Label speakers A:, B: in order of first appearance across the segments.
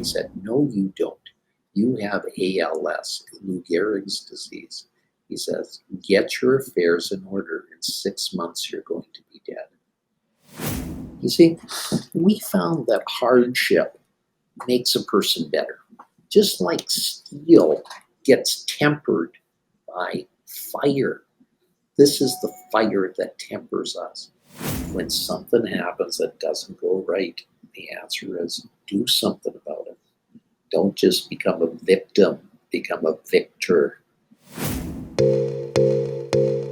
A: He said, no, you don't. You have ALS, Lou Gehrig's disease. He says, get your affairs in order. In 6 months, you're going to be dead. You see, we found that hardship makes a person better. Just like steel gets tempered by fire. This is the fire that tempers us. When something happens that doesn't go right, the answer is do something about it. Don't just become a victim, become a victor.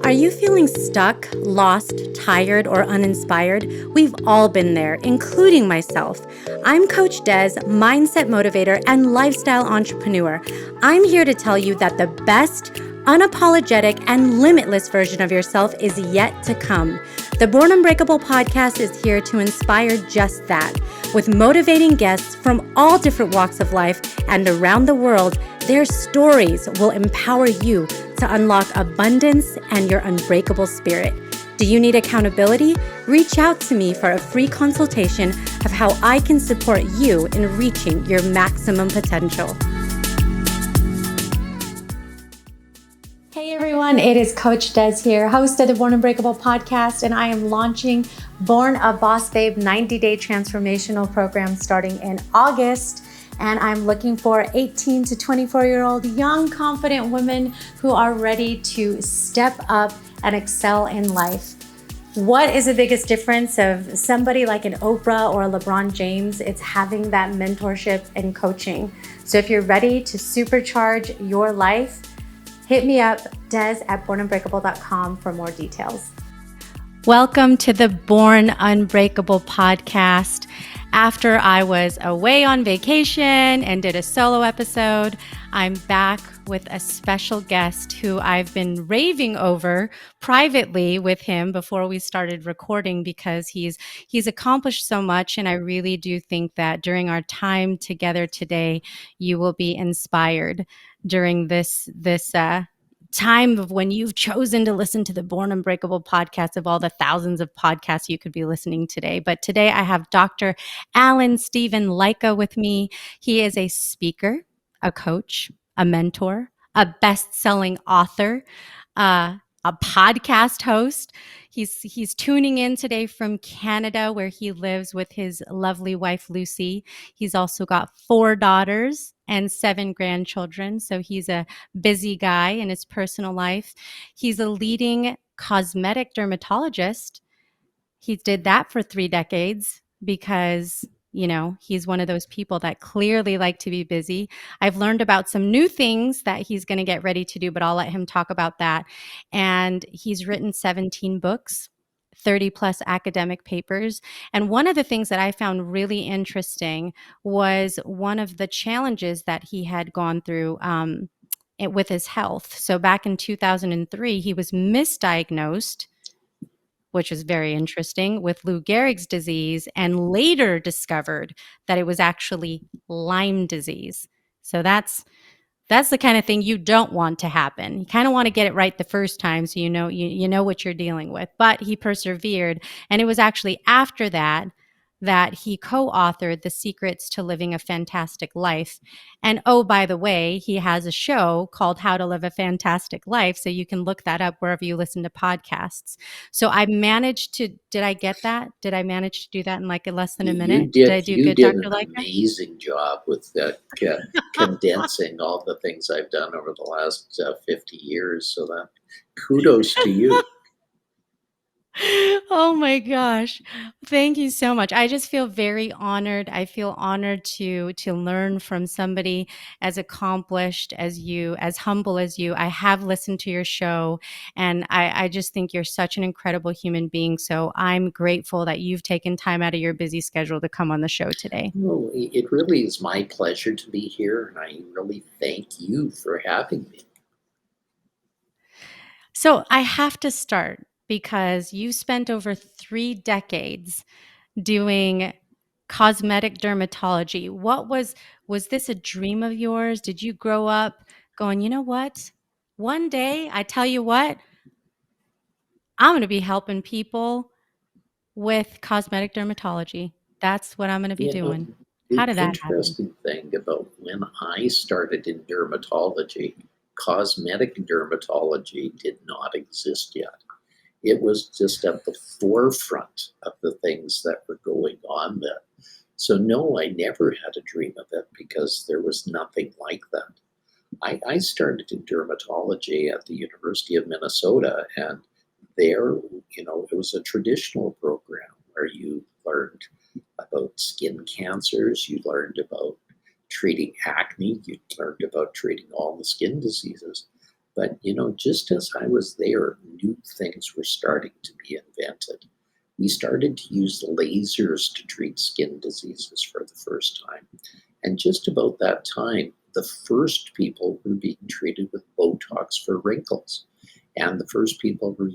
B: Are you feeling stuck, lost, tired, or uninspired? We've all been there, including myself. I'm Coach Des, mindset motivator and lifestyle entrepreneur. I'm here to tell you that the best, unapologetic, and limitless version of yourself is yet to come. The Born Unbreakable podcast is here to inspire just that. With motivating guests from all different walks of life and around the world, their stories will empower you to unlock abundance and your unbreakable spirit. Do you need accountability? Reach out to me for a free consultation of how I can support you in reaching your maximum potential. Hey everyone, it is Coach Des here, host of the Born Unbreakable podcast, and I am launching Born a Boss Babe 90-day transformational program starting in August. And I'm looking for 18 to 24-year-old young, confident women who are ready to step up and excel in life. What is the biggest difference of somebody like an Oprah or a LeBron James? It's having that mentorship and coaching. So if you're ready to supercharge your life, hit me up, des@bornunbreakable.com for more details. Welcome to the Born Unbreakable podcast. After I was away on vacation and did a solo episode, I'm back with a special guest who I've been raving over privately with him before we started recording because he's accomplished so much, and I really do think that during our time together today, you will be inspired during this time of when you've chosen to listen to the Born Unbreakable podcast of all the thousands of podcasts you could be listening today. But today I have Dr. Steven Lycka with me. He is a speaker, a coach, a mentor, a best-selling author, a podcast host. He's tuning in today from Canada, where he lives with his lovely wife, Lucy. He's also got 4 daughters and 7 grandchildren. So he's a busy guy in his personal life. He's a leading cosmetic dermatologist. He did that for 3 decades because, he's one of those people that clearly like to be busy. I've learned about some new things that he's going to get ready to do, but I'll let him talk about that. And he's written 17 books, 30 plus academic papers. And one of the things that I found really interesting was one of the challenges that he had gone through with his health. So back in 2003, he was misdiagnosed, which is very interesting, with Lou Gehrig's disease, and later discovered that it was actually Lyme disease. So that's the kind of thing you don't want to happen. You kind of want to get it right the first time so you know what you're dealing with. But he persevered, and it was actually after that he co-authored The Secrets to Living a Fantastic Life. And oh, by the way, he has a show called How to Live a Fantastic Life, so you can look that up wherever you listen to podcasts. So I managed to, did I get that? Did I manage to do that in like less than a minute? Did I do
A: You
B: good,
A: did
B: Dr.
A: an
B: Lycka?
A: amazing job with condensing all the things I've done over the last 50 years. So that kudos to you.
B: Oh my gosh. Thank you so much. I just feel very honored. I feel honored to learn from somebody as accomplished as you, as humble as you. I have listened to your show, and I just think you're such an incredible human being. So I'm grateful that you've taken time out of your busy schedule to come on the show today.
A: Well, it really is my pleasure to be here, and I really thank you for having me.
B: So I have to start because you spent over 3 decades doing cosmetic dermatology. Was this a dream of yours? Did you grow up going, you know what? One day, I tell you what, I'm going to be helping people with cosmetic dermatology. That's what I'm going to be doing. How
A: The
B: did that happen?
A: interesting thing about when I started in dermatology, cosmetic dermatology did not exist yet. It was just at the forefront of the things that were going on then. So, no, I never had a dream of it because there was nothing like that. I started in dermatology at the University of Minnesota, and there, it was a traditional program where you learned about skin cancers, you learned about treating acne, you learned about treating all the skin diseases. But, just as I was there, new things were starting to be invented. We started to use lasers to treat skin diseases for the first time. And just about that time, the first people were being treated with Botox for wrinkles. And the first people were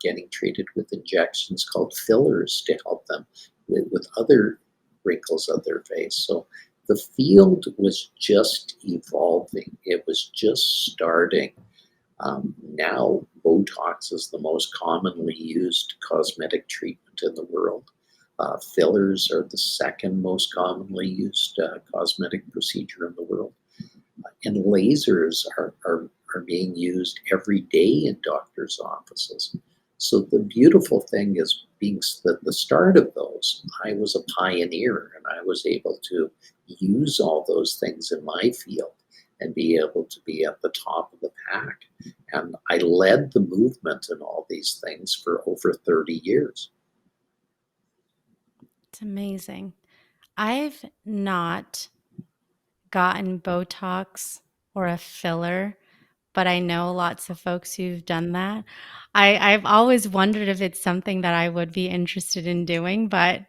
A: getting treated with injections called fillers to help them with other wrinkles of their face. So the field was just evolving. It was just starting. Now, Botox is the most commonly used cosmetic treatment in the world. Fillers are the second most commonly used cosmetic procedure in the world. And lasers are being used every day in doctors' offices. So the beautiful thing is being at the start of those, I was a pioneer and I was able to use all those things in my field and be able to be at the top of the pack. And I led the movement in all these things for over 30 years.
B: It's amazing. I've not gotten Botox or a filler, but I know lots of folks who've done that. I've always wondered if it's something that I would be interested in doing, but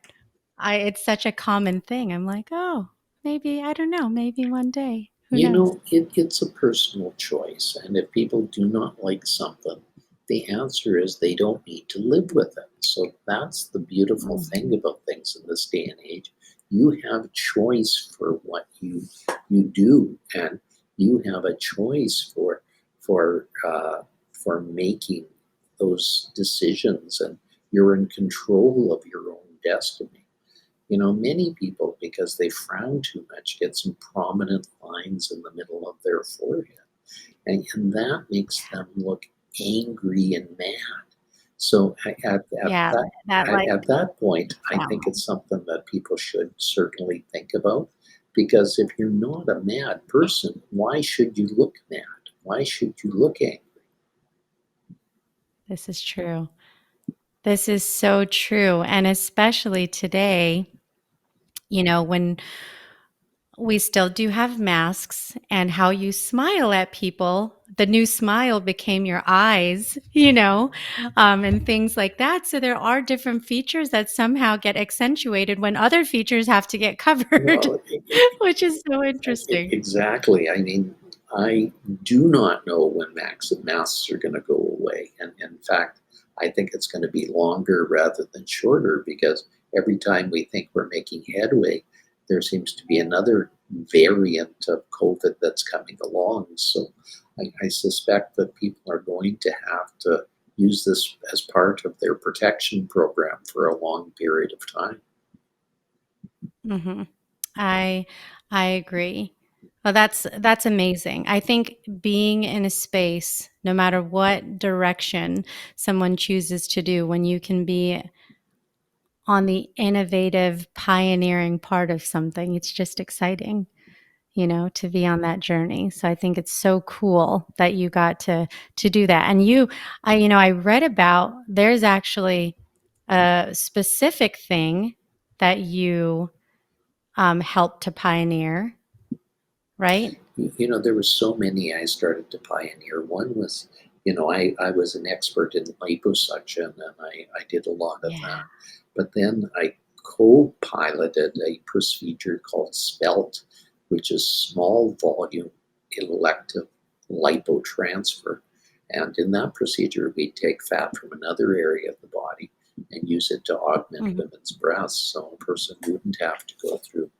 B: it's such a common thing. I'm like, oh, maybe, I don't know, maybe one day. Who knows?
A: It's a personal choice. And if people do not like something, the answer is they don't need to live with it. So that's the beautiful thing
B: Mhm.
A: about things in this day and age. You have choice for what you do, and you have a choice for for making those decisions, and you're in control of your own destiny. Many people, because they frown too much, get some prominent lines in the middle of their forehead. And that makes them look angry and mad. So
B: Yeah, that like,
A: at that point, I
B: yeah.
A: think it's something that people should certainly think about. Because if you're not a mad person, why should you look mad? Why should you look angry?
B: This is true. This is so true. And especially today, when we still do have masks and how you smile at people, the new smile became your eyes, and things like that. So there are different features that somehow get accentuated when other features have to get covered,
A: Well,
B: which is so interesting.
A: exactly. I mean, I do not know when masks are going to go away. And in fact, I think it's going to be longer rather than shorter because every time we think we're making headway, there seems to be another variant of COVID that's coming along. So I suspect that people are going to have to use this as part of their protection program for a long period of time.
B: hmm I I agree. Well, that's amazing. I think being in a space, no matter what direction someone chooses to do, when you can be on the innovative, pioneering part of something, it's just exciting, to be on that journey. So I think it's so cool that you got to do that. And I read about there's actually a specific thing that you helped to pioneer, right?
A: There were so many I started to pioneer. One was, I was an expert in liposuction and I did a lot of
B: Yeah.
A: that. But then I co piloted a procedure called SPELT, which is small volume elective lipotransfer. And in that procedure, we take fat from another area of the body and use it to augment
B: Mhm.
A: women's breasts so a person wouldn't have to go through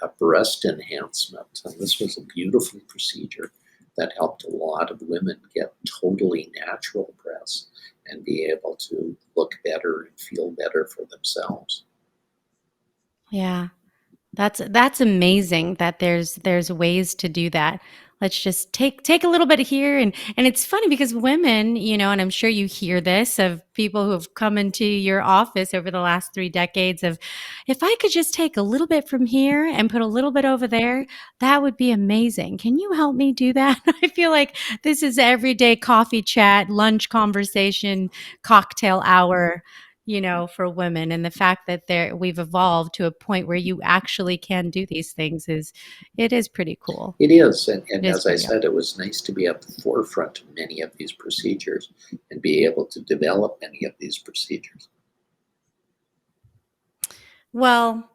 A: a breast enhancement. And this was a beautiful procedure that helped a lot of women get totally natural breasts and be able to look better and feel better for themselves.
B: Yeah. That's amazing that there's ways to do that. Let's just take a little bit here, and it's funny because women, and I'm sure you hear this of people who have come into your office over the last 3 decades of, if I could just take a little bit from here and put a little bit over there, that would be amazing. Can you help me do that? I feel like this is everyday coffee chat, lunch conversation, cocktail hour, for women. And the fact that we've evolved to a point where you actually can do these things it is pretty cool.
A: It is,
B: It
A: and
B: is
A: as I
B: pretty
A: said, it was nice to be at the forefront of many of these procedures and be able to develop many of these procedures.
B: well.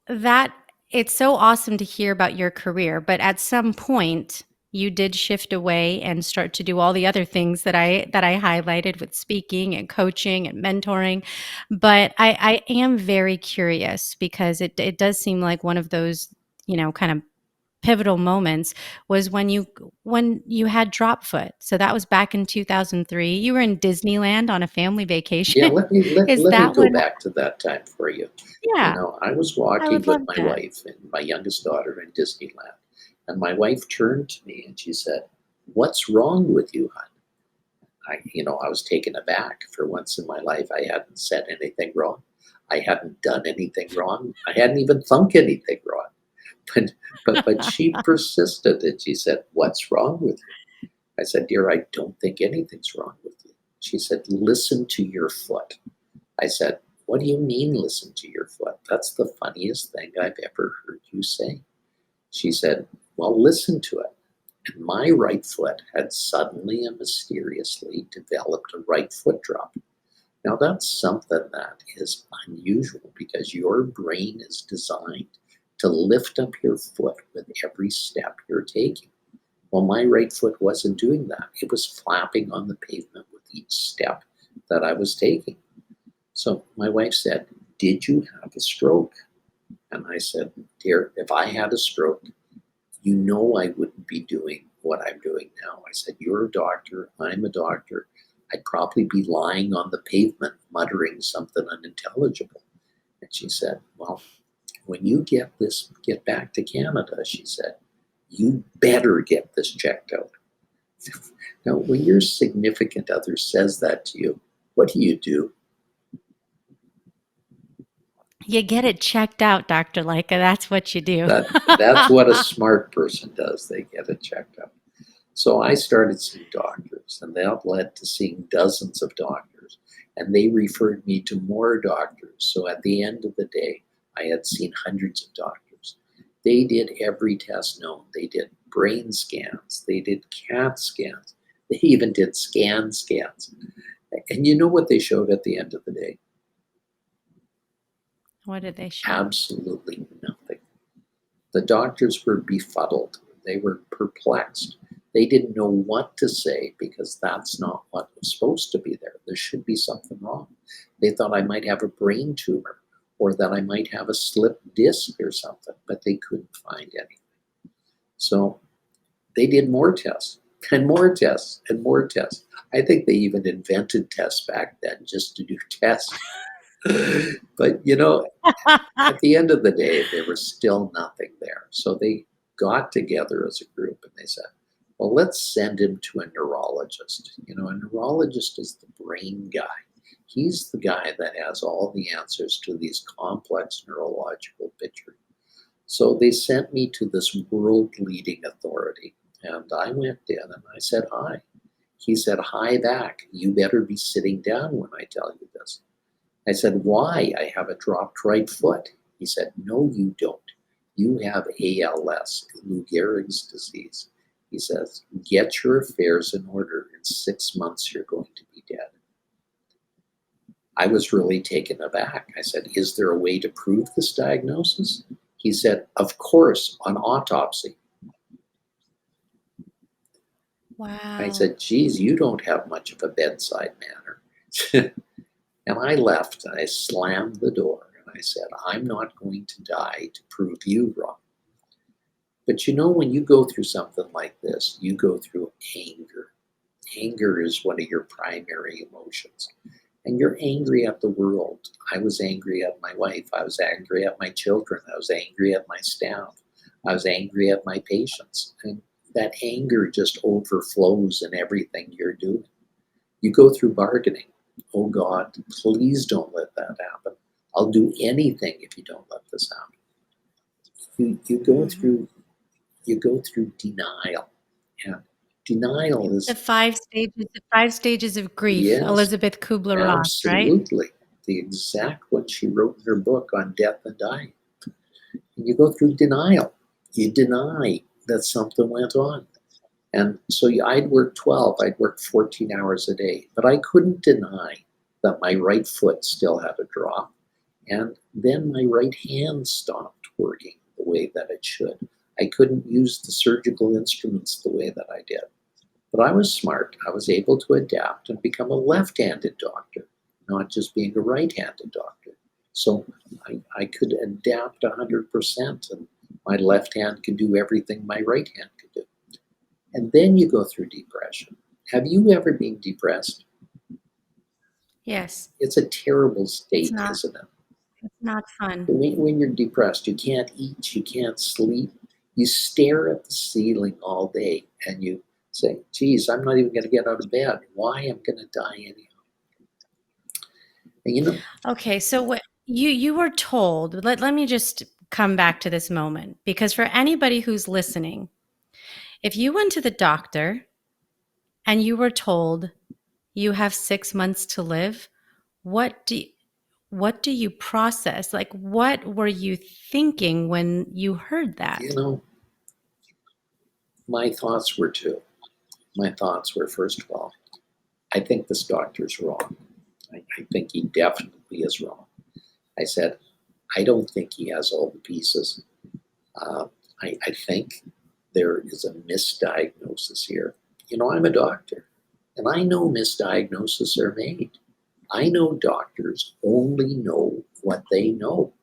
B: That It's so awesome to hear about your career, but at some point you did shift away and start to do all the other things that I highlighted with speaking and coaching and mentoring. But I am very curious because it does seem like one of those, kind of pivotal moments was when you had drop foot. So that was back in 2003. You were in Disneyland on a family
A: Yeah,
B: vacation.
A: let me let,
B: Is
A: let me
B: that
A: go
B: what
A: back to that time for you.
B: Yeah,
A: I was
B: I
A: walking
B: would
A: with
B: love
A: my
B: that.
A: wife and my youngest daughter in Disneyland, and my wife turned to me and she said, "What's wrong with you, hon?" I was taken aback. For once in my life, I hadn't said anything wrong. I hadn't done anything wrong. I hadn't even thunk anything wrong. But but she persisted and she said, "What's wrong with you?" I said, "Dear, I don't think anything's wrong with you." She said, "Listen to your foot." I said, "What do you mean, listen to your foot? That's the funniest thing I've ever heard you say." She said, "Well, listen to it." And my right foot had suddenly and mysteriously developed a right foot drop. Now, that's something that is unusual because your brain is designed to lift up your foot with every step you're taking. Well, my right foot wasn't doing that. It was flapping on the pavement with each step that I was taking. So my wife said, "Did you have a stroke?" And I said, "Dear, if I had a stroke, I wouldn't be doing what I'm doing now." I said, "You're a doctor. I'm a doctor. I'd probably be lying on the pavement muttering something unintelligible." And she said, "Well, when you get back to Canada," she said, "you better get this checked out." Now, when your significant other says that to you, what do you do?
B: You get it checked out, Dr. Lycka. That's what you do.
A: That's what a smart person does. They get it checked out. So I started seeing doctors, and that led to seeing dozens of doctors, and they referred me to more doctors. So at the end of the day, I had seen hundreds of doctors. They did every test known. They did brain scans, they did CAT scans, they even did scans. And you know what they showed at the end of the day?
B: What did they show?
A: Absolutely nothing. The doctors were befuddled. They were perplexed. They didn't know what to say because that's not what was supposed to be there. There should be something wrong. They thought I might have a brain tumor or that I might have a slipped disc or something, but they couldn't find anything. So they did more tests and more tests and more tests. I think they even invented tests back then just to do tests. But at the end of the day, there was still nothing there. So they got together as a group and they said, "Well, let's send him to a neurologist." A neurologist is the brain guy. He's the guy that has all the answers to these complex neurological pictures. So they sent me to this world leading authority. And I went in and I said, "Hi." He said, "Hi back. You better be sitting down when I tell you this." I said, "Why? I have a dropped right foot." He said, "No, you don't. You have ALS, Lou Gehrig's disease." He says, "Get your affairs in order. In 6 months, you're going to be dead." I was really taken aback. I said, "Is there a way to prove this diagnosis?" He said, "Of course, on autopsy." I
B: Wow.
A: said, "Geez, you don't have much of a bedside manner." And I left and I slammed the door and I said, "I'm not going to die to prove you wrong." But when you go through something like this, you go through anger. Anger is one of your primary emotions. And you're angry at the world. I was angry at my wife. I was angry at my children. I was angry at my staff. I was angry at my patients. And that anger just overflows in everything you're doing. You go through bargaining. Oh God, please don't let that happen. I'll do anything if you don't let this happen. You go
B: Mhm.
A: through denial. And denial is,
B: The five stages of grief,
A: yes,
B: Elizabeth Kubler-Ross, right?
A: absolutely the exact what she wrote in her book on death and dying. And you go through denial. You deny that something went on. And so I'd work 12, I'd work 14 hours a day, but I couldn't deny that my right foot still had a drop. And then my right hand stopped working the way that it should. I couldn't use the surgical instruments the way that I did. But I was smart. I was able to adapt and become a left handed doctor, not just being a right handed doctor. So I could adapt 100%, and my left hand could do everything my right hand could do. And then you go through depression. Have you ever been depressed?
B: Yes.
A: It's a terrible
B: It's
A: state,
B: not
A: isn't it?
B: it's not fun.
A: When you're depressed, you can't eat, you can't sleep, you stare at the ceiling all day, and you say, geez, I'm not even going to get out of bed. Why? I'm going to die anyhow. And
B: Okay, so what you were told, let me just come back to this moment because for anybody who's listening, if you went to the doctor and you were told you have 6 months to live, what do what do you process? Like what were you thinking when you heard
A: you
B: that?
A: know, my thoughts were two. My thoughts were, first of all, I think this doctor's wrong. I think he definitely is wrong. I said, I don't think he has all the pieces. Uh, I think there is a misdiagnosis here. I'm a doctor, and I know misdiagnoses are made. I know doctors only know what they know.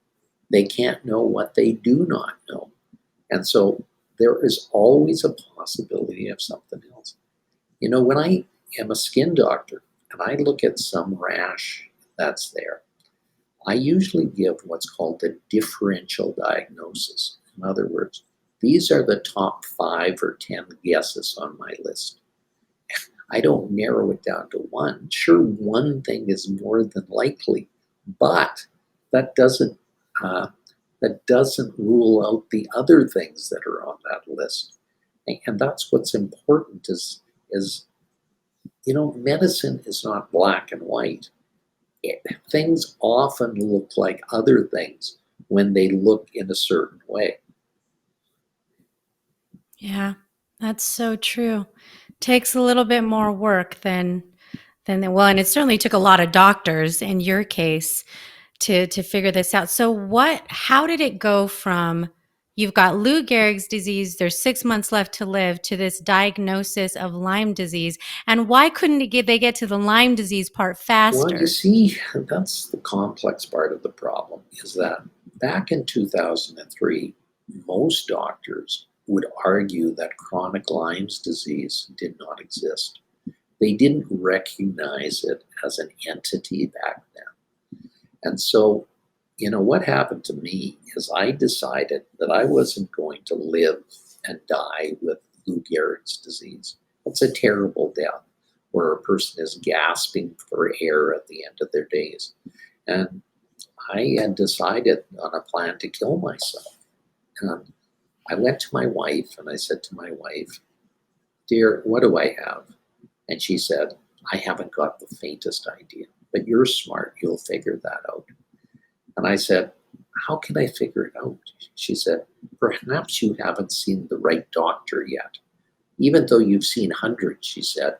A: They can't know what they do not know. And so there is always a possibility of something else. When I am a skin doctor and I look at some rash that's there, I usually give what's called a differential diagnosis. In other words, these are the top 5 or 10 guesses on my list. I don't narrow it down to one. Sure, one thing is more than likely, but that doesn't uh, that doesn't rule out the other things that are on that list. And that's what's important is medicine is not black and white. Things often look like other things when they look in a certain way.
B: Yeah, that's so true. Takes a little bit more work than well, and it certainly took a lot of doctors in your case to figure this out. So how did it go from you've got Lou Gehrig's disease, there's 6 months left to live to this diagnosis of Lyme disease? And why couldn't they get to the Lyme disease part
A: Well, you
B: faster?
A: see, that's the complex part of the problem is that back in 2003, most doctors would argue that chronic Lyme's disease did not exist. They didn't recognize it as an entity back then. And so, what happened to me is I decided that I wasn't going to live and die with Lou Gehrig's disease. It's a terrible death where a person is gasping for air at the end of their days. And I had decided on a plan to kill myself. And I went to my wife and I said to my wife, dear, what do I have? And she said, I haven't got the faintest idea, but you're smart. You'll figure that out. And I said, how can I figure it out? She said, perhaps you haven't seen the right doctor yet. Even though you've seen hundreds, she said,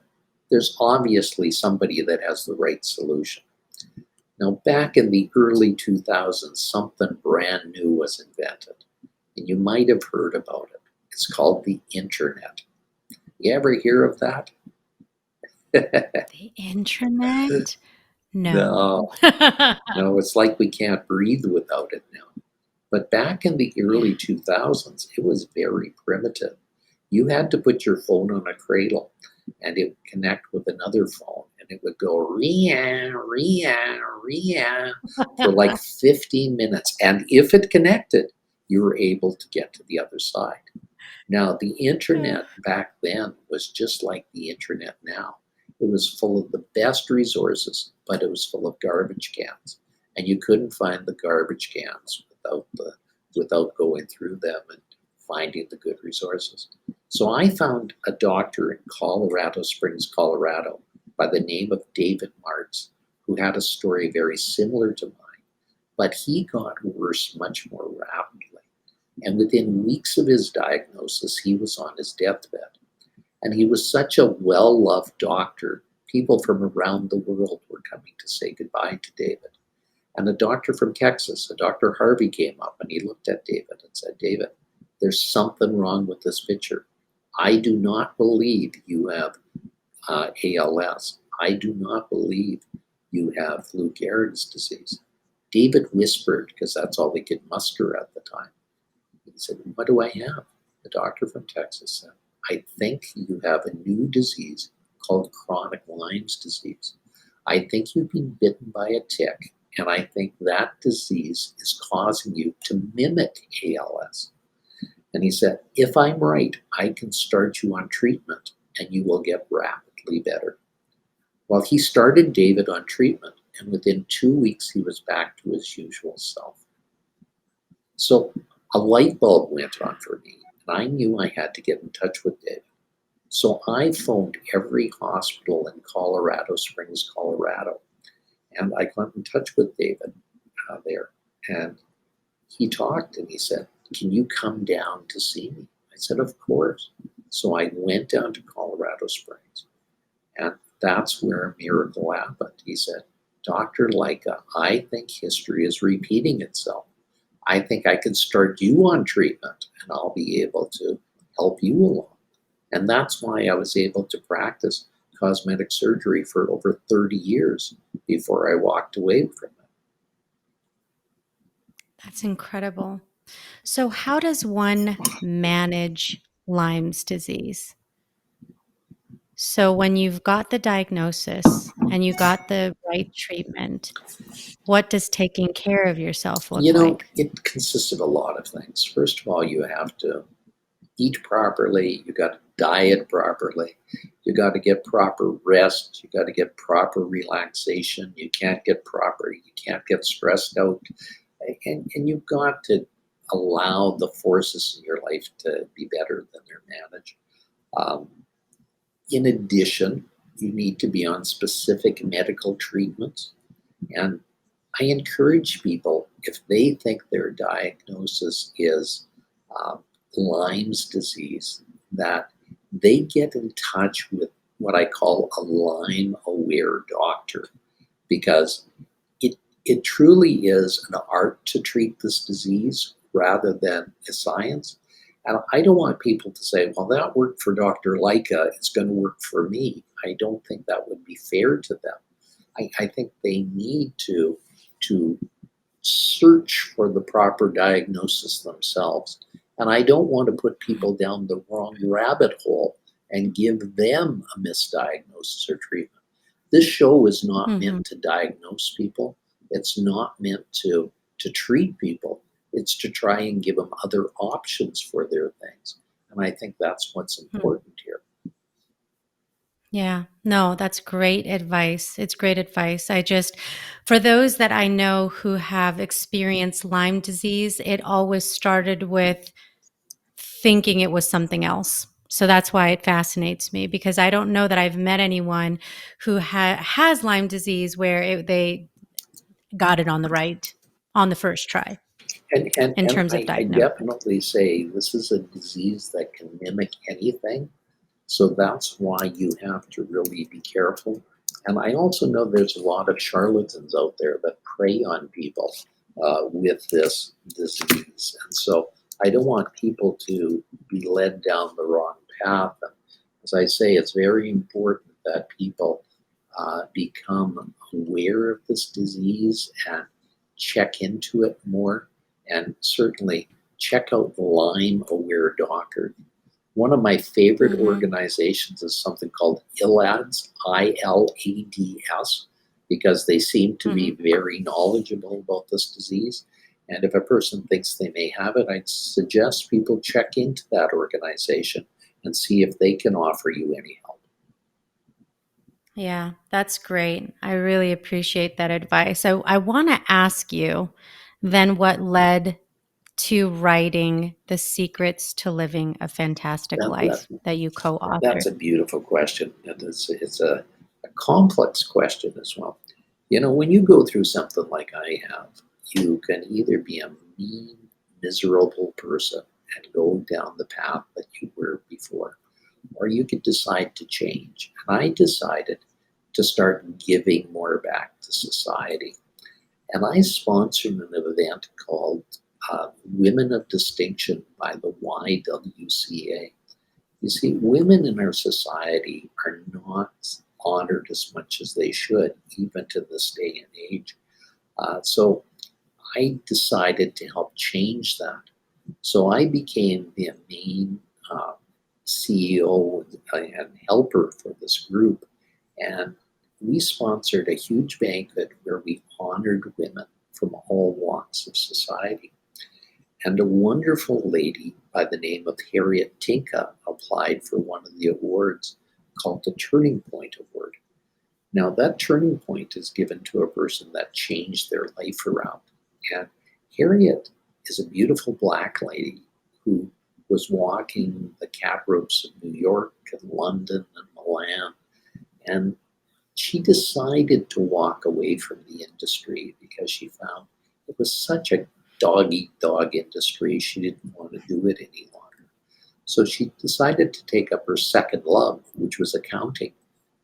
A: there's obviously somebody that has the right solution. Now, back in the early 2000s, something brand new was invented, and you might have heard about it. It's called the internet. You ever hear of that?
B: The intranet? No.
A: No, no, it's like we can't breathe without it now. But back in the early 2000s, it was very primitive. You had to put your phone on a cradle and it would connect with another phone. And and it would go ria, ria, ria for like 15 minutes. And if it connected, you were able to get to the other side. Now, the internet back then was just like the internet now. It was full of the best resources, but it was full of garbage cans. And you couldn't find the garbage cans without going through them and finding the good resources. So I found a doctor in Colorado Springs, Colorado, by the name of David Martz, who had a story very similar to mine, but he got worse much more rapidly. And within weeks of his diagnosis, he was on his deathbed. And he was such a well-loved doctor. People from around the world were coming to say goodbye to David. And a doctor from Texas, a Dr. Harvey, came up and he looked at David and said, David, there's something wrong with this picture. I do not believe you have ALS. I do not believe you have Lou Gehrig's disease. David whispered, because that's all he could muster at the time. He said, what do I have? The doctor from Texas said, I think you have a new disease called chronic Lyme's disease. I think you've been bitten by a tick, and I think that disease is causing you to mimic ALS. And he said, if I'm right, I can start you on treatment and you will get rapidly better. Well, he started David on treatment, and within 2 weeks, he was back to his usual self. So a light bulb went on for me, and I knew I had to get in touch with David. So I phoned every hospital in Colorado Springs, Colorado, and I got in touch with David there. And he talked and he said, can you come down to see me? I said, of course. So I went down to Colorado Springs, and that's where a miracle happened. He said, Dr. Lycka, I think history is repeating itself. I think I can start you on treatment and I'll be able to help you along. And that's why I was able to practice cosmetic surgery for over 30 years before I walked away from it.
B: That's incredible. So how does one manage Lyme's disease? So when you've got the diagnosis and you got the right treatment, what does taking care of yourself look like?
A: It consists of a lot of things. First of all, you have to eat properly. You got to diet properly. You got to get proper rest. You got to get proper relaxation. You can't get stressed out. And you've got to allow the forces in your life to be better than they're managed. In addition, you need to be on specific medical treatments. And I encourage people, if they think their diagnosis is Lyme's disease, that they get in touch with what I call a Lyme-aware doctor, because it truly is an art to treat this disease rather than a science. And I don't want people to say, well, that worked for Dr. Lycka, it's going to work for me. I don't think that would be fair to them. I think they need to search for the proper diagnosis themselves. And I don't want to put people down the wrong rabbit hole and give them a misdiagnosis or treatment. This show is not meant to diagnose people. It's not meant to treat people. It's to try and give them other options for their things. And I think that's what's important here.
B: Yeah, no, that's great advice. It's great advice. For those that I know who have experienced Lyme disease, it always started with thinking it was something else. So that's why it fascinates me, because I don't know that I've met anyone who has Lyme disease where they got it on the first try
A: And
B: in terms of
A: I
B: diagnosis.
A: definitely say this is a disease that can mimic anything. So that's why you have to really be careful. And I also know there's a lot of charlatans out there that prey on people with this disease. And so I don't want people to be led down the wrong path. And as I say, it's very important that people become aware of this disease and check into it more. And certainly check out the Lyme-aware doctor. One of my favorite
B: Mm-hmm.
A: organizations is something called ILADS, ILADS, because they seem to be
B: Mm-hmm.
A: very knowledgeable about this disease. And if a person thinks they may have it, I'd suggest people check into that organization and see if they can offer you any help.
B: Yeah, that's great. I really appreciate that advice. So I want to ask you then what led to writing The Secrets to Living a Fantastic
A: That, that,
B: Life that you co-authored.
A: that's a beautiful question. And it's a complex question as well. You know, when you go through something like I have, you can either be a mean, miserable person and go down the path that you were before, or you could decide to change. And I decided to start giving more back to society. And I sponsored an event called Women of Distinction by the YWCA. You see, women in our society are not honored as much as they should, even to this day and age. So I decided to help change that. So I became the main CEO and helper for this group. And we sponsored a huge banquet where we honored women from all walks of society. And a wonderful lady by the name of Harriet Tinka applied for one of the awards called the Turning Point Award. Now, that turning point is given to a person that changed their life around. And Harriet is a beautiful black lady who was walking the cat ropes of New York and London and Milan. And she decided to walk away from the industry because she found it was such a dog eat dog industry. She didn't want to do it any longer. So she decided to take up her second love, which was accounting.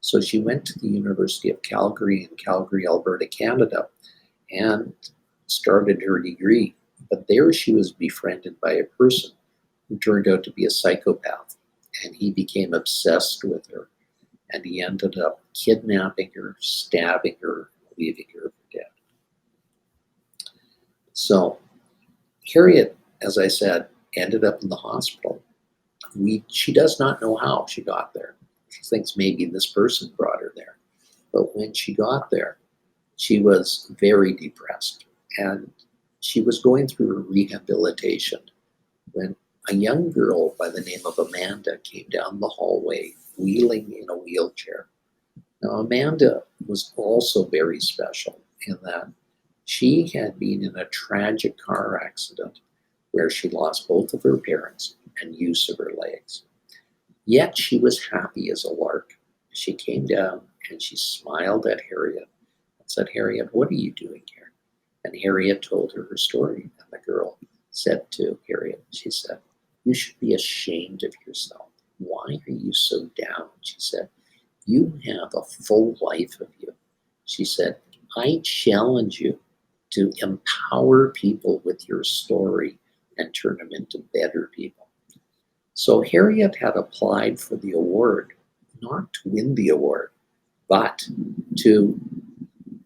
A: So she went to the University of Calgary in Calgary, Alberta, Canada, and started her degree. But there she was befriended by a person who turned out to be a psychopath, and he became obsessed with her. And he ended up kidnapping her, stabbing her, leaving her for dead. So Harriet, as I said, ended up in the hospital. She does not know how she got there. She thinks maybe this person brought her there. But when she got there, she was very depressed. And she was going through her rehabilitation when a young girl by the name of Amanda came down the hallway, wheeling in a wheelchair. Now, Amanda was also very special in that she had been in a tragic car accident where she lost both of her parents and use of her legs. Yet she was happy as a lark. She came down and she smiled at Harriet and said, "Harriet, what are you doing here?" And Harriet told her story. And the girl said to Harriet, she said, "You should be ashamed of yourself. Why are you so down?" She said, "You have a full life of you." She said, "I challenge you to empower people with your story and turn them into better people." So Harriet had applied for the award, not to win the award, but to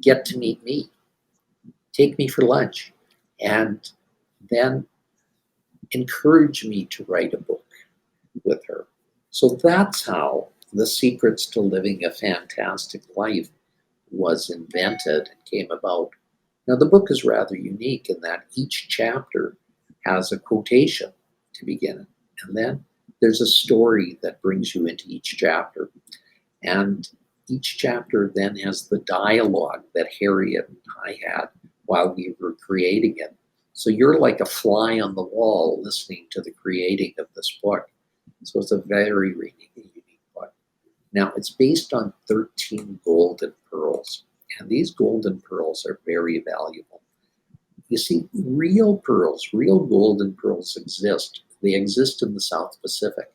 A: get to meet me, take me for lunch, and then encourage me to write a book with her. So that's how The Secrets to Living a Fantastic Life was invented and came about. Now, the book is rather unique in that each chapter has a quotation to begin it, and then there's a story that brings you into each chapter. And each chapter then has the dialogue that Harriet and I had while we were creating it. So you're like a fly on the wall listening to the creating of this book. So it's a very, really unique book. Now, it's based on 13 golden pearls, and these golden pearls are very valuable. You see, real pearls, real golden pearls exist. They exist in the South Pacific,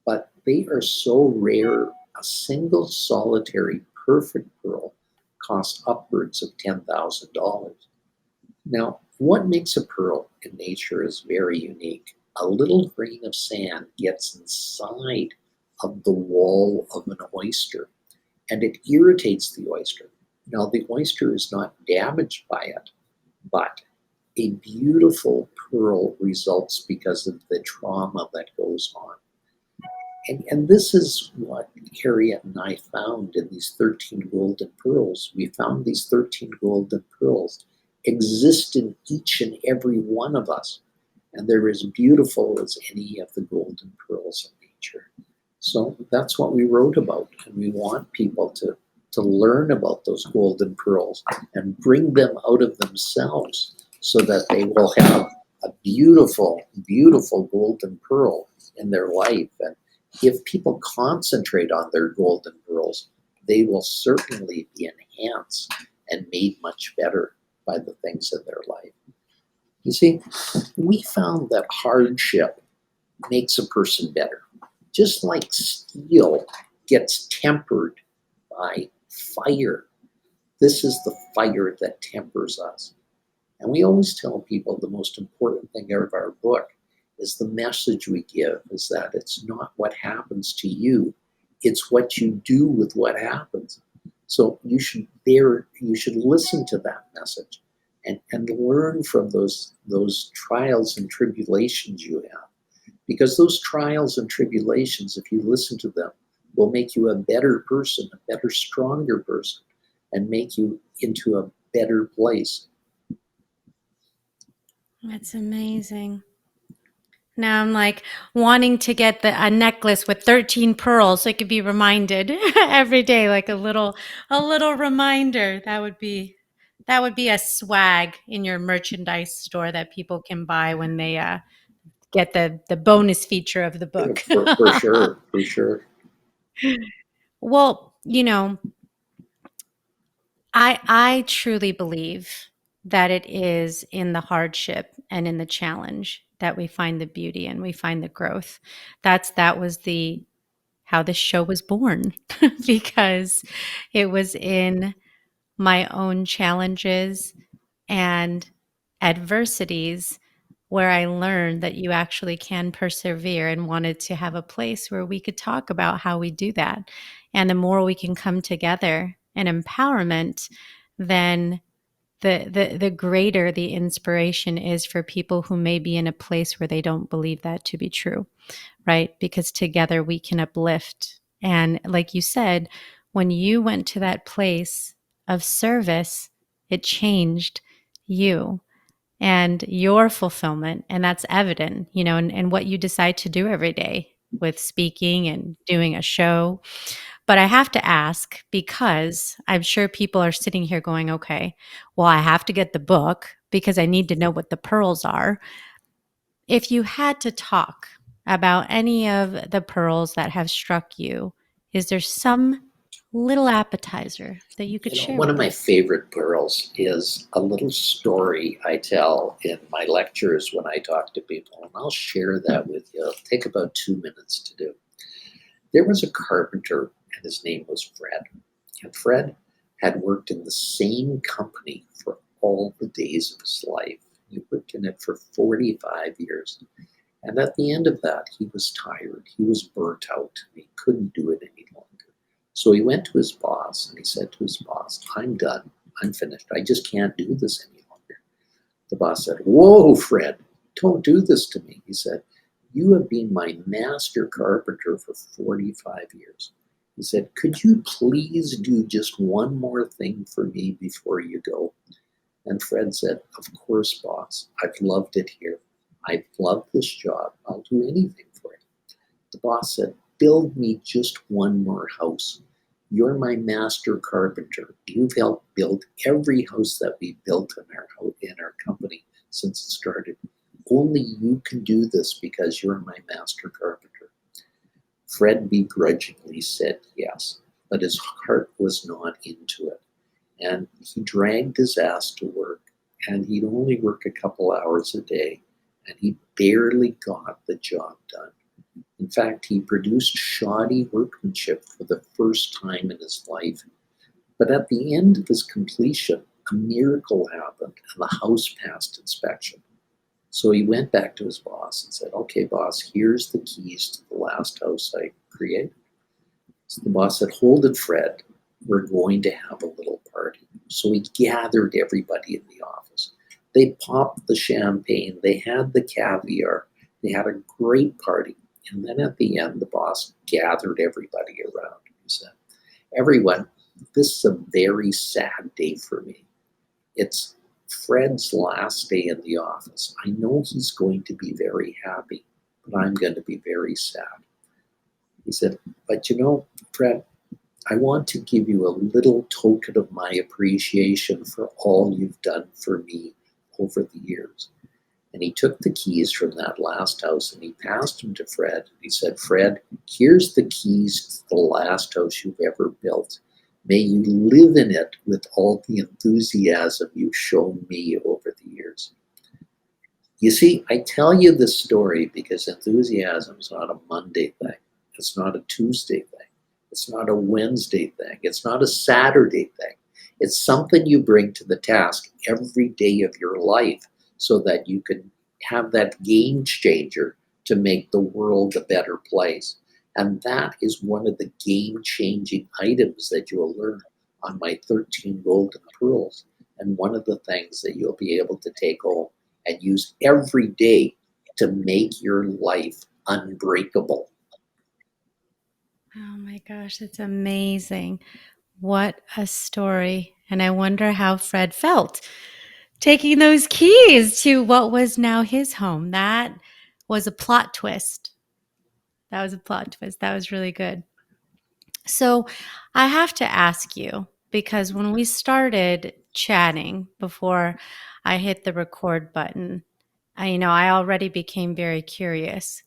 A: but they are so rare. A single solitary perfect pearl costs upwards of $10,000. Now, what makes a pearl in nature is very unique. A little grain of sand gets inside of the wall of an oyster and it irritates the oyster. Now, the oyster is not damaged by it, but a beautiful pearl results because of the trauma that goes on. And this is what Harriet and I found in these 13 golden pearls. We found these 13 golden pearls exist in each and every one of us. And they're as beautiful as any of the golden pearls in nature. So that's what we wrote about. And we want people to learn about those golden pearls and bring them out of themselves so that they will have a beautiful, beautiful golden pearl in their life. And if people concentrate on their golden pearls, they will certainly be enhanced and made much better by the things in their life. You see, we found that hardship makes a person better. Just like steel gets tempered by fire, this is the fire that tempers us. And we always tell people the most important thing out of our book is the message we give is that it's not what happens to you, it's what you do with what happens. So you should listen to that message and learn from those trials and tribulations you have. Because those trials and tribulations, if you listen to them, will make you a better person, a better, stronger person, and make you into a better place.
B: That's amazing. Now I'm like wanting to get a necklace with 13 pearls so I could be reminded every day, like a little reminder. That would be a swag in your merchandise store that people can buy when they get the bonus feature of the book.
A: For sure, for sure.
B: Well, I truly believe that it is in the hardship and in the challenge that we find the beauty and we find the growth. That was how this show was born because it was in my own challenges and adversities where I learned that you actually can persevere and wanted to have a place where we could talk about how we do that. And the more we can come together in empowerment, then the greater the inspiration is for people who may be in a place where they don't believe that to be true, right? Because together we can uplift. And like you said, when you went to that place of service, it changed you and your fulfillment. And that's evident, and what you decide to do every day with speaking and doing a show. But I have to ask because I'm sure people are sitting here going, okay, well, I have to get the book because I need to know what the pearls are. If you had to talk about any of the pearls that have struck you, is there some little appetizer that you could share
A: One of
B: with
A: my
B: us?
A: favorite pearls is a little story I tell in my lectures when I talk to people, and I'll share that with you. It'll take about 2 minutes to do. There was a carpenter, and his name was Fred. And Fred had worked in the same company for all the days of his life. He worked in it for 45 years. And at the end of that, he was tired. He was burnt out. He couldn't do it any longer. So he went to his boss and he said to his boss, I'm done. I'm finished. I just can't do this any longer. The boss said, whoa, Fred, don't do this to me. He said, you have been my master carpenter for 45 years. He said, could you please do just one more thing for me before you go? And Fred said, of course, boss. I've loved it here. I've loved this job. I'll do anything for it. The boss said, build me just one more house. You're my master carpenter. You've helped build every house that we built in our company since it started. Only you can do this because you're my master carpenter. Fred begrudgingly said yes, but his heart was not into it. And he dragged his ass to work, and he'd only work a couple hours a day, and he barely got the job done. In fact, he produced shoddy workmanship for the first time in his life. But at the end of his completion, a miracle happened, and the house passed inspection. So he went back to his boss and said, okay, boss, here's the keys to the last house I created. So the boss said, hold it, Fred. We're going to have a little party. So he gathered everybody in the office. They popped the champagne. They had the caviar. They had a great party. And then at the end, the boss gathered everybody around. He said, "Everyone, this is a very sad day for me. It's Fred's last day in the office. I know he's going to be very happy, but I'm going to be very sad." He said, "But Fred, I want to give you a little token of my appreciation for all you've done for me over the years." And he took the keys from that last house and he passed them to Fred. He said, "Fred, here's the keys to the last house you've ever built. May you live in it with all the enthusiasm you've shown me over the years." You see, I tell you this story because enthusiasm is not a Monday thing. It's not a Tuesday thing. It's not a Wednesday thing. It's not a Saturday thing. It's something you bring to the task every day of your life so that you can have that game changer to make the world a better place. And that is one of the game changing items that you'll learn on my 13 Golden Pearls. And one of the things that you'll be able to take home and use every day to make your life unbreakable.
B: Oh my gosh, that's amazing. What a story. And I wonder how Fred felt taking those keys to what was now his home. That was a plot twist. That was a plot twist. That was really good. So I have to ask you, because when we started chatting before I hit the record button, I already became very curious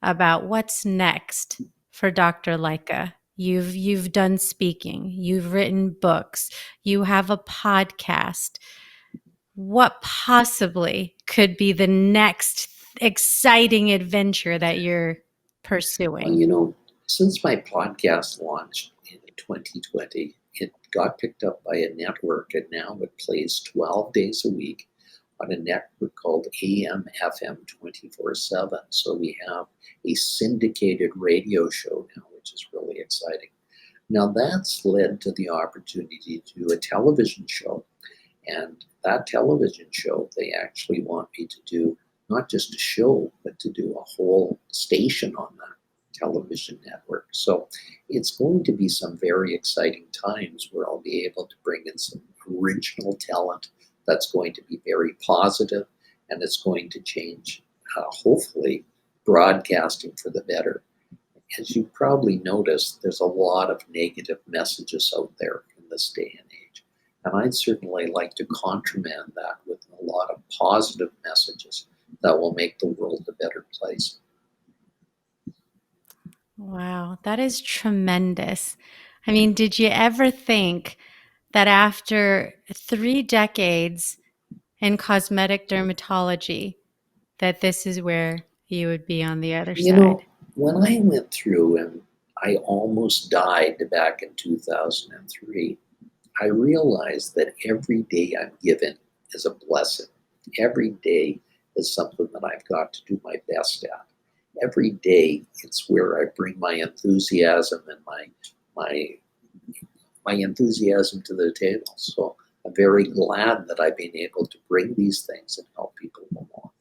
B: about what's next for Dr. Lycka. You've done speaking, you've written books, you have a podcast. What possibly could be the next exciting adventure that you're
A: Well,
B: pursuing?
A: since my podcast launched in 2020, it got picked up by a network and now it plays 12 days a week on a network called AM FM 24/7. So we have a syndicated radio show now, which is really exciting. Now that's led to the opportunity to do a television show. And that television show, they actually want me to do not just a show, but to do a whole station on that television network. So it's going to be some very exciting times where I'll be able to bring in some original talent that's going to be very positive and it's going to change, hopefully, broadcasting for the better. As you probably noticed, there's a lot of negative messages out there in this day and age. And I'd certainly like to contramand that with a lot of positive messages that will make the world a better place.
B: Wow, that is tremendous. I mean, did you ever think that after 3 decades in cosmetic dermatology, that this is where you would be on the other
A: You
B: side?
A: know, when I went through and I almost died back in 2003, I realized that every day I'm given is a blessing. Every day is something that I've got to do my best at. Every day it's where I bring my enthusiasm and my my enthusiasm to the table. So I'm very glad that I've been able to bring these things and help people along.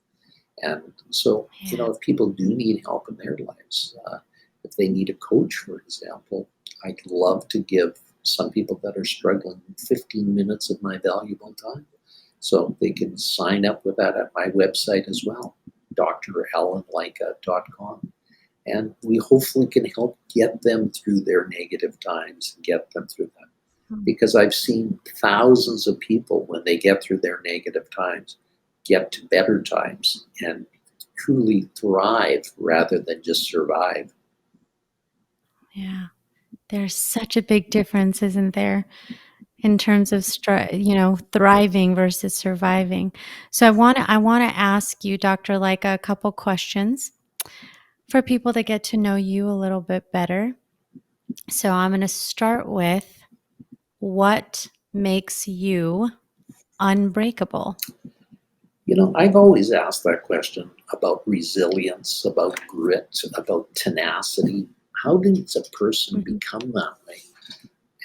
A: And so,
B: Yeah.
A: if people do need help in their lives, if they need a coach, for example, I'd love to give some people that are struggling 15 minutes of my valuable time. So they can sign up with that at my website as well, dralanlyka.com. And we hopefully can help get them through their negative times and get them through that. Because I've seen thousands of people when they get through their negative times get to better times and truly thrive rather than just survive.
B: Yeah. There's such a big difference, isn't there, in terms of thriving versus surviving. So I want to ask you, Dr. Lycka, a couple questions for people to get to know you a little bit better. So I'm going to start with, what makes you unbreakable?
A: I've always asked that question about resilience, about grit, about tenacity. How does a person
B: Mhm.
A: become that way?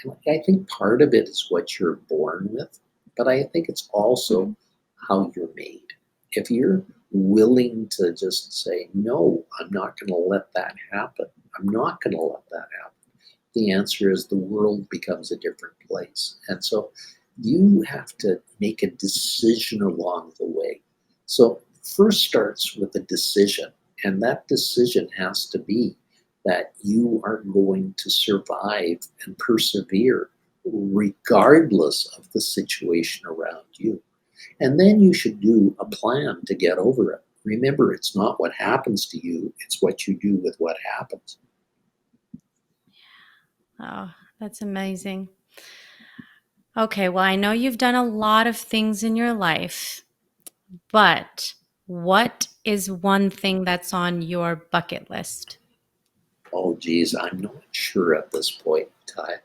A: And I think part of it is what you're born with, but I think it's also
B: Mhm.
A: how you're made. If you're willing to just say, no, I'm not going to let that happen. I'm not going to let that happen. The answer is the world becomes a different place. And so you have to make a decision along the way. So first starts with a decision, and that decision has to be that you are going to survive and persevere regardless of the situation around you. And then you should do a plan to get over it. Remember, it's not what happens to you, it's what you do with what happens.
B: Oh, that's amazing. Okay, well, I know you've done a lot of things in your life, but what is one thing that's on your bucket list?
A: Oh, geez, I'm not sure at this point in time.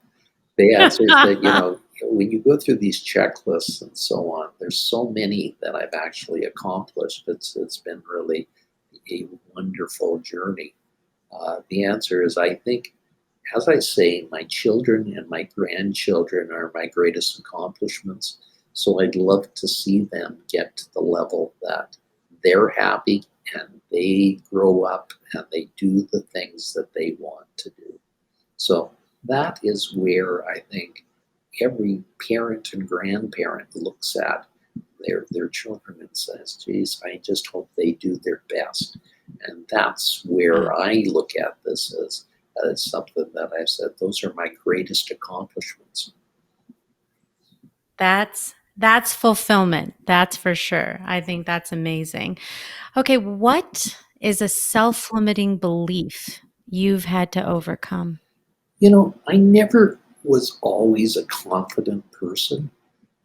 A: The answer is that, when you go through these checklists and so on, there's so many that I've actually accomplished. It's been really a wonderful journey. The answer is, I think, as I say, my children and my grandchildren are my greatest accomplishments. So I'd love to see them get to the level that they're happy and they grow up and they do the things that they want to do. So that is where I think every parent and grandparent looks at their children and says, geez, I just hope they do their best. And that's where I look at this as something that I've said, those are my greatest accomplishments.
B: That's fulfillment. That's for sure. I think that's amazing. Okay, what is a self-limiting belief you've had to overcome?
A: I never was always a confident person.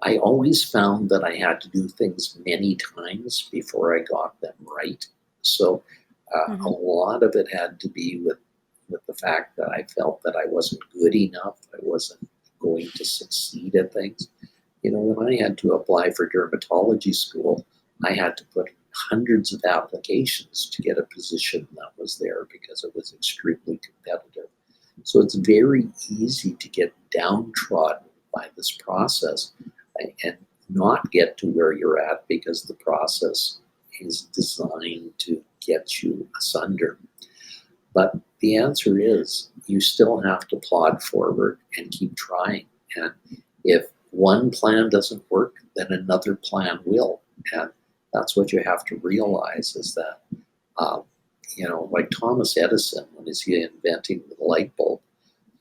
A: I always found that I had to do things many times before I got them right. So a
B: Mhm.
A: lot of it had to be with the fact that I felt that I wasn't good enough. I wasn't going to succeed at things. When I had to apply for dermatology school, I had to put hundreds of applications to get a position that was there because it was extremely competitive. So it's very easy to get downtrodden by this process and not get to where you're at because the process is designed to get you asunder. But the answer is you still have to plod forward and keep trying. And if one plan doesn't work, then another plan will. And that's what you have to realize is that, um, like Thomas Edison, when he's inventing the light bulb,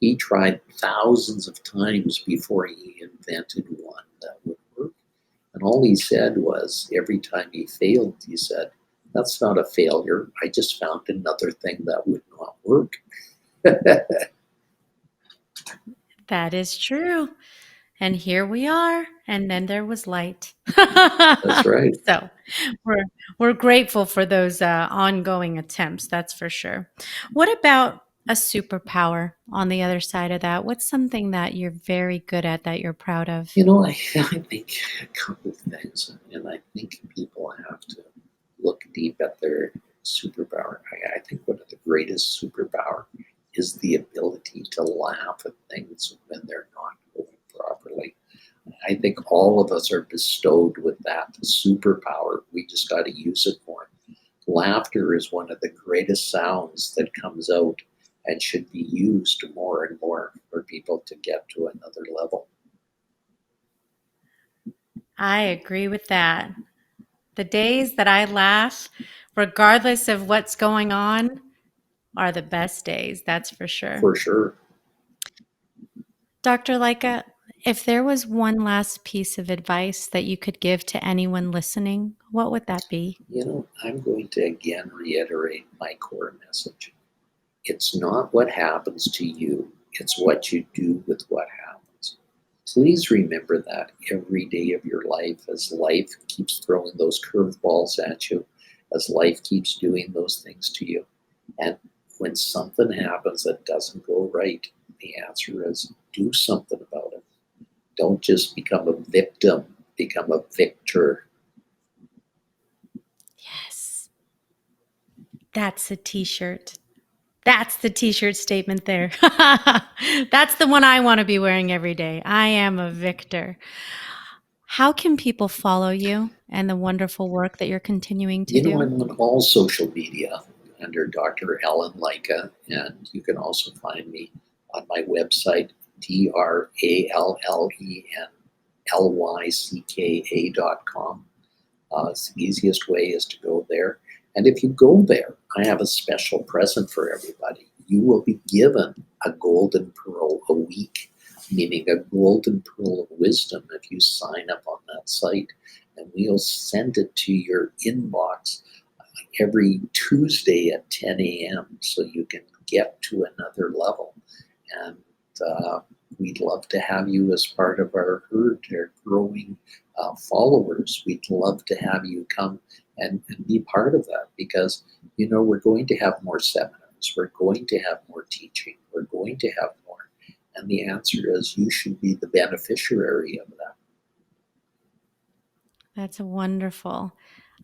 A: he tried thousands of times before he invented one that would work. And all he said was, every time he failed, he said, that's not a failure. I just found another thing that would not work.
B: That is true. And here we are. And then there was light.
A: That's right.
B: So we're we're grateful for those ongoing attempts. That's for sure. What about a superpower on the other side of that? What's something that you're very good at that you're proud of?
A: I think a couple of things, and I think people have to look deep at their superpower. I think one of the greatest superpower is the ability to laugh at things when they're not going properly. I think all of us are bestowed with that superpower. We just got to use it more. Laughter is one of the greatest sounds that comes out and should be used more and more for people to get to another level.
B: I agree with that. The days that I laugh, regardless of what's going on, are the best days. That's for sure.
A: For sure.
B: Dr. Lycka, if there was one last piece of advice that you could give to anyone listening, what would that be?
A: I'm going to again reiterate my core message. It's not what happens to you, it's what you do with what happens. Please remember that every day of your life as life keeps throwing those curveballs at you, as life keeps doing those things to you. And when something happens that doesn't go right, the answer is do something about it. Don't just become a victim, become a victor.
B: Yes, that's a t shirt. That's the t shirt statement there. That's the one I want to be wearing every day. I am a victor. How can people follow you and the wonderful work that you're continuing to
A: You know,
B: do?
A: I'm on all social media under Dr. Alan Lycka, and you can also find me on my website, DRALLENLYCKA.com. It's the easiest way is to go there. And if you go there, I have a special present for everybody. You will be given a golden pearl a week, meaning a golden pearl of wisdom if you sign up on that site. And we'll send it to your inbox every Tuesday at 10 a.m. so you can get to another level. And we'd love to have you as part of our herd, our growing followers. We'd love to have you come and be part of that because, you know, we're going to have more seminars. We're going to have more teaching. We're going to have more. And the answer is you should be the beneficiary of that.
B: That's wonderful.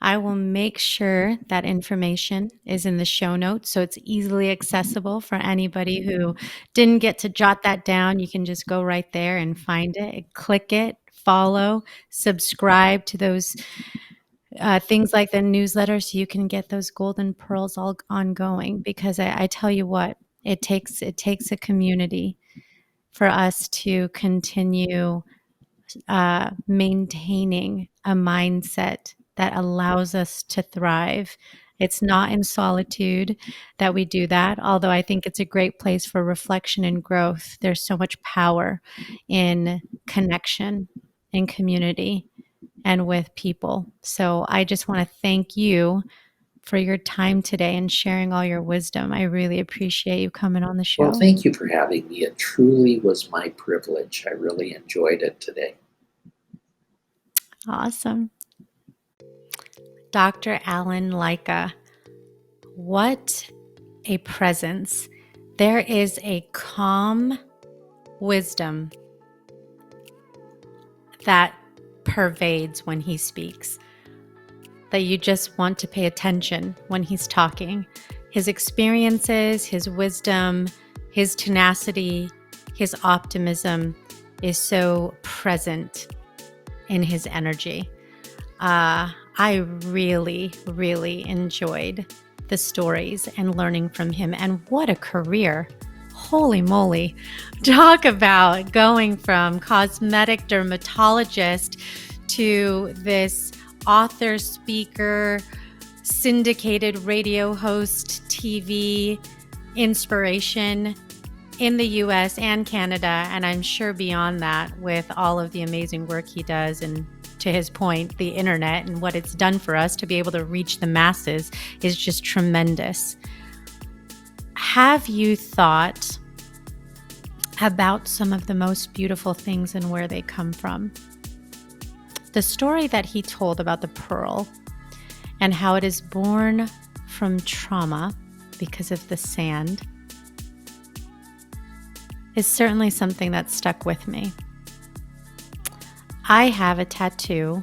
B: I will make sure that information is in the show notes so it's easily accessible for anybody who didn't get to jot that down. You can just go right there and find it, click it, follow, subscribe to those things like the newsletter so you can get those golden pearls all ongoing. Because I tell you what, it takes a community for us to continue maintaining a mindset that allows us to thrive. It's not in solitude that we do that, although I think it's a great place for reflection and growth. There's so much power in connection, in community, and with people. So I just want to thank you for your time today and sharing all your wisdom. I really appreciate you coming on the
A: Well,
B: show.
A: thank you for having me. It truly was my privilege. I really enjoyed it today.
B: Awesome. Dr. Alan Lycka, what a presence. There is a calm wisdom that pervades when he speaks, that you just want to pay attention when he's talking. His experiences, his wisdom, his tenacity, his optimism is so present in his energy. I really, really enjoyed the stories and learning from him. And what a career. Holy moly. Talk about going from cosmetic dermatologist to this author, speaker, syndicated radio host, TV inspiration in the US and Canada, and I'm sure beyond that with all of the amazing work he does. And to his point, the internet and what it's done for us to be able to reach the masses is just tremendous. Have you thought about some of the most beautiful things and where they come from? The story that he told about the pearl and how it is born from trauma because of the sand is certainly something that stuck with me. I have a tattoo.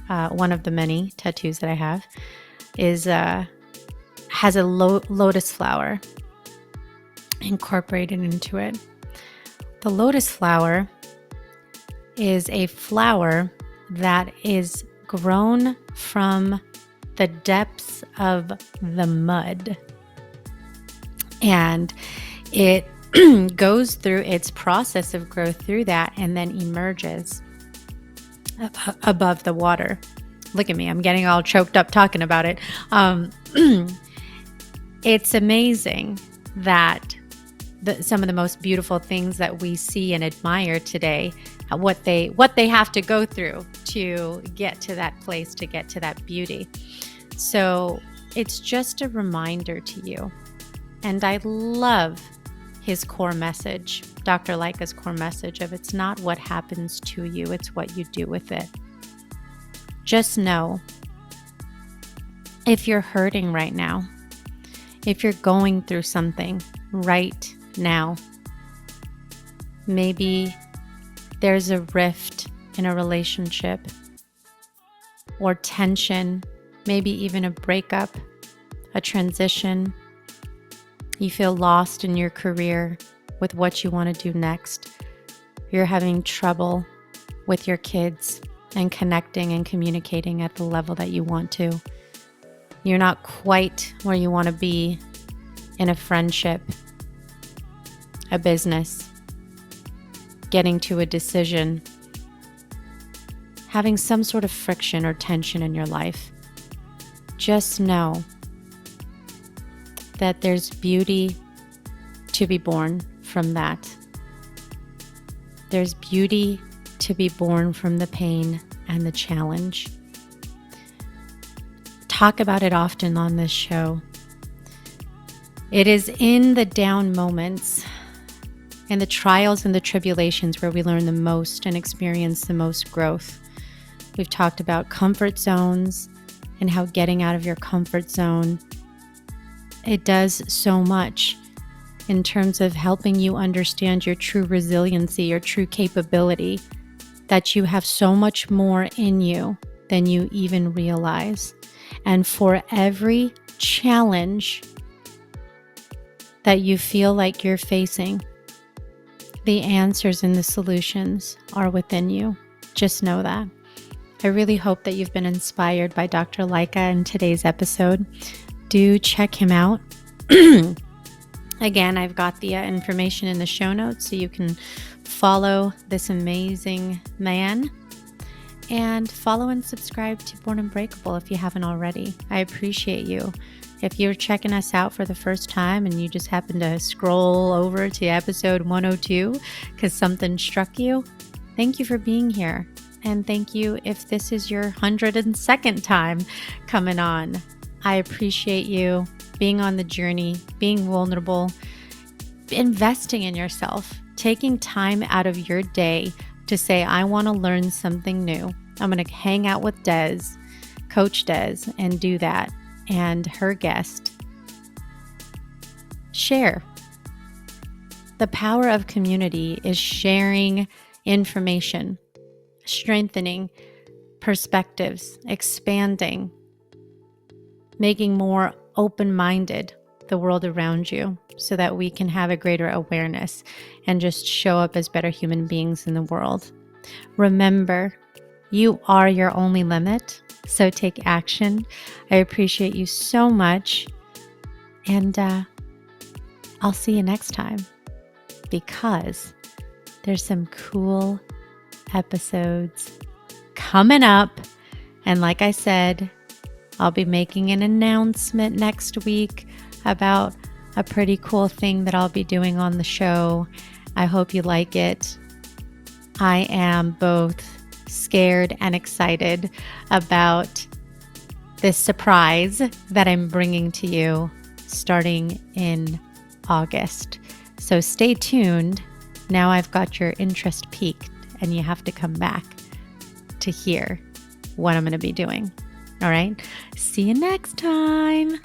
B: One of the many tattoos that I have has a lotus flower incorporated into it. The lotus flower is a flower that is grown from the depths of the mud, and it goes through its process of growth through that and then emerges above the water. Look at me, I'm getting all choked up talking about it. It's amazing that some of the most beautiful things that we see and admire today, what they have to go through to get to that place, to get to that beauty. So it's just a reminder to you. And I love his core message, Dr. Lycka's core message of it's not what happens to you, it's what you do with it. Just know, if you're hurting right now, if you're going through something right now, maybe there's a rift in a relationship or tension, maybe even a breakup, a transition. You feel lost in your career with what you want to do next. You're having trouble with your kids. and connecting and communicating at the level that you want to. You're not quite where you want to be in a friendship, a business, getting to a decision, having some sort of friction or tension in your life. Just know that there's beauty to be born from that. There's beauty to be born from the pain and the challenge. Talk about it often on this show. It is in the down moments, in the trials and the tribulations, where we learn the most and experience the most growth. We've talked about comfort zones and how getting out of your comfort zone, it does so much in terms of helping you understand your true resiliency, your true capability, that you have so much more in you than you even realize. And for every challenge that you feel like you're facing, the answers and the solutions are within you. Just know that. I really hope that you've been inspired by Dr. Lycka in today's episode. Do check him out. Again, I've got the information in the show notes so you can follow this amazing man, and follow and subscribe to Born Unbreakable if you haven't already. I appreciate you. If you're checking us out for the first time and you just happen to scroll over to episode 102 because something struck you, thank you for being here. And thank you if this is your 102nd time coming on. I appreciate you being on the journey, being vulnerable, investing in yourself, taking time out of your day to say, I want to learn something new. I'm going to hang out with Des, Coach Des, and do that. And her guest. Share. The power of community is sharing information, strengthening perspectives, expanding, making more open-minded the world around you so that we can have a greater awareness and just show up as better human beings in the world. Remember, you are your only limit, so take action. I appreciate you so much, and I'll see you next time, because there's some cool episodes coming up. And like I said, I'll be making an announcement next week about a pretty cool thing that I'll be doing on the show. I hope you like it. I am both scared and excited about this surprise that I'm bringing to you starting in August. So stay tuned. Now I've got your interest peaked and you have to come back to hear what I'm going to be doing. All right. See you next time.